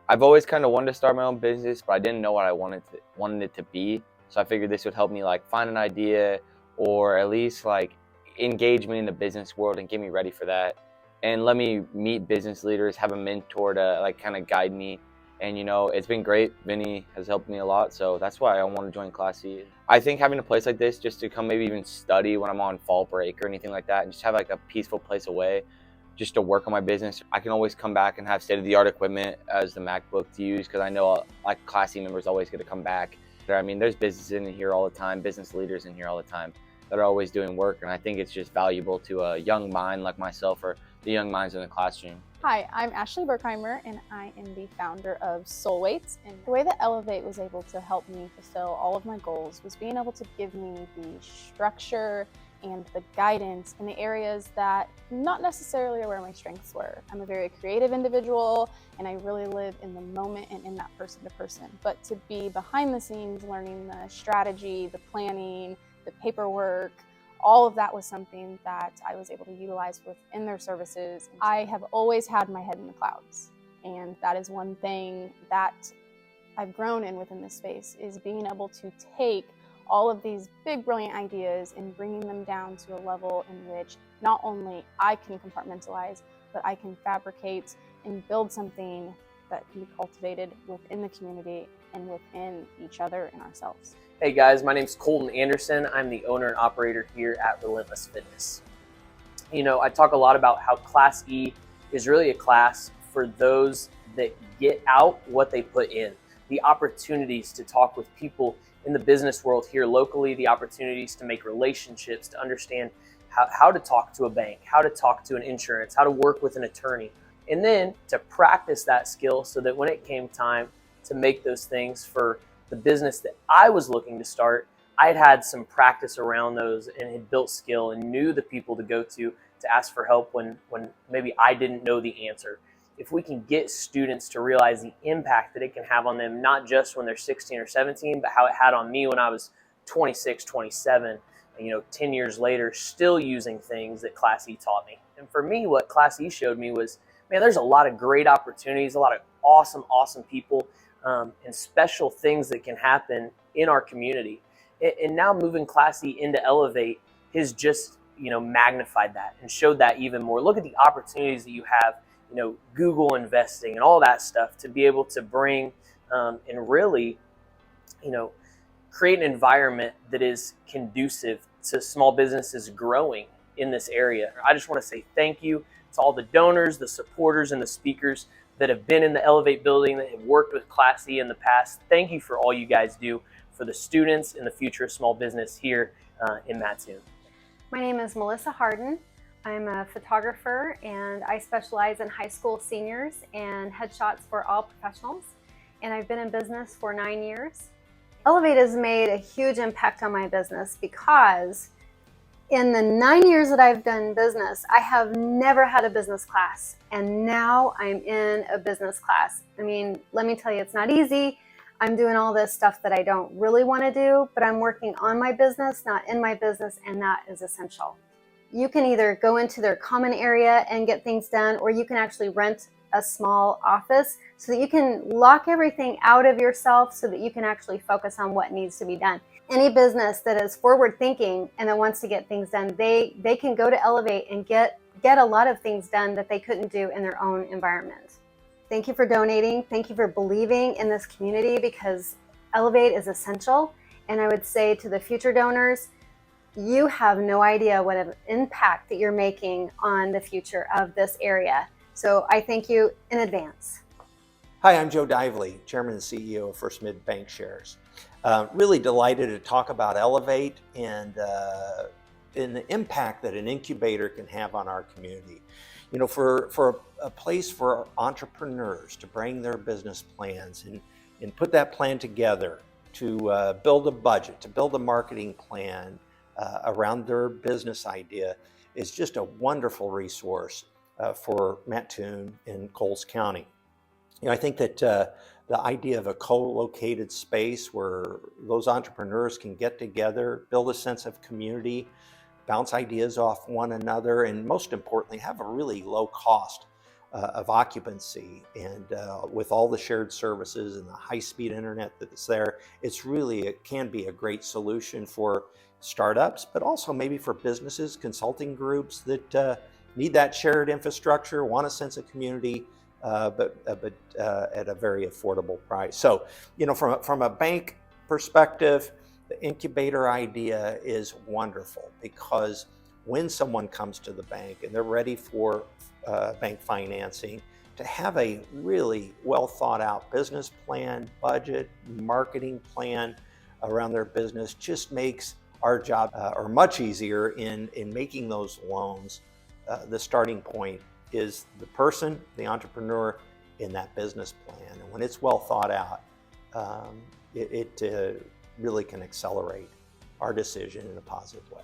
I've always kind of wanted to start my own business, but I didn't know what I wanted it to be. So I figured this would help me like find an idea, or at least like engage me in the business world and get me ready for that, and let me meet business leaders, have a mentor to like kind of guide me. And it's been great. Vinny has helped me a lot, so that's why I want to join Class E. I think having a place like this just to come maybe even study when I'm on fall break or anything like that, and just have like a peaceful place away just to work on my business. I can always come back and have state-of-the-art equipment as the MacBook to use, because I know like Class E members always get to come back. I mean, there's businesses in here all the time, business leaders in here all the time that are always doing work, and I think it's just valuable to a young mind like myself or the young minds in the classroom. Hi, I'm Ashley Berkheimer, and I am the founder of Soul Weights. And the way that Elevate was able to help me fulfill all of my goals was being able to give me the structure and the guidance in the areas that not necessarily are where my strengths were. I'm a very creative individual, and I really live in the moment and in that person to person. But to be behind the scenes, learning the strategy, the planning, the paperwork, all of that was something that I was able to utilize within their services. I have always had my head in the clouds, and that is one thing that I've grown in within this space, is being able to take all of these big, brilliant ideas and bringing them down to a level in which not only I can compartmentalize, but I can fabricate and build something that can be cultivated within the community and within each other and ourselves. Hey guys, my name's Colton Anderson. I'm the owner and operator here at Relentless Fitness. I talk a lot about how Class E is really a class for those that get out what they put in. The opportunities to talk with people in the business world here locally, the opportunities to make relationships, to understand how to talk to a bank, how to talk to an insurance, how to work with an attorney, and then to practice that skill so that when it came time to make those things for the business that I was looking to start, I'd had some practice around those and had built skill and knew the people to go to ask for help when maybe I didn't know the answer. If we can get students to realize the impact that it can have on them, not just when they're 16 or 17, but how it had on me when I was 26, 27, 10 years later, still using things that Class E taught me. And for me, what Class E showed me was, man, there's a lot of great opportunities, a lot of awesome people, and special things that can happen in our community. And now moving Class E into Elevate has just, magnified that and showed that even more. Look at the opportunities that you have, Google investing and all that stuff to be able to bring and really, create an environment that is conducive to small businesses growing in this area. I just want to say thank you to all the donors, the supporters, and the speakers that have been in the Elevate building, that have worked with Class E in the past. Thank you for all you guys do for the students and the future of small business here in Mattoon. My name is Melissa Harden. I'm a photographer, and I specialize in high school seniors and headshots for all professionals. And I've been in business for 9 years. Elevate has made a huge impact on my business because in the 9 years that I've done business, I have never had a business class, and now I'm in a business class. I mean, let me tell you, it's not easy. I'm doing all this stuff that I don't really want to do, but I'm working on my business, not in my business, and that is essential. You can either go into their common area and get things done, or you can actually rent a small office so that you can lock everything out of yourself so that you can actually focus on what needs to be done. Any business that is forward thinking and that wants to get things done, they can go to Elevate and get a lot of things done that they couldn't do in their own environment. Thank you for donating. Thank you for believing in this community, because Elevate is essential. And I would say to the future donors, you have no idea what an impact that you're making on the future of this area. So I thank you in advance. Hi, I'm Joe Dively, Chairman and CEO of First Mid Bank Shares. Really delighted to talk about Elevate and the impact that an incubator can have on our community. For a place for entrepreneurs to bring their business plans and put that plan together, to build a budget, to build a marketing plan around their business idea, is just a wonderful resource for Mattoon and Coles County. I think that the idea of a co-located space where those entrepreneurs can get together, build a sense of community, bounce ideas off one another, and most importantly, have a really low cost of occupancy, and with all the shared services and the high-speed internet that's there, it can be a great solution for startups, but also maybe for businesses, consulting groups that need that shared infrastructure, want a sense of community, but at a very affordable price. So, from a bank perspective, the incubator idea is wonderful, because when someone comes to the bank and they're ready for bank financing, to have a really well thought out business plan, budget, marketing plan around their business just makes our job or much easier in making those loans. The starting point is the person, the entrepreneur, in that business plan. And when it's well thought out, it really can accelerate our decision in a positive way.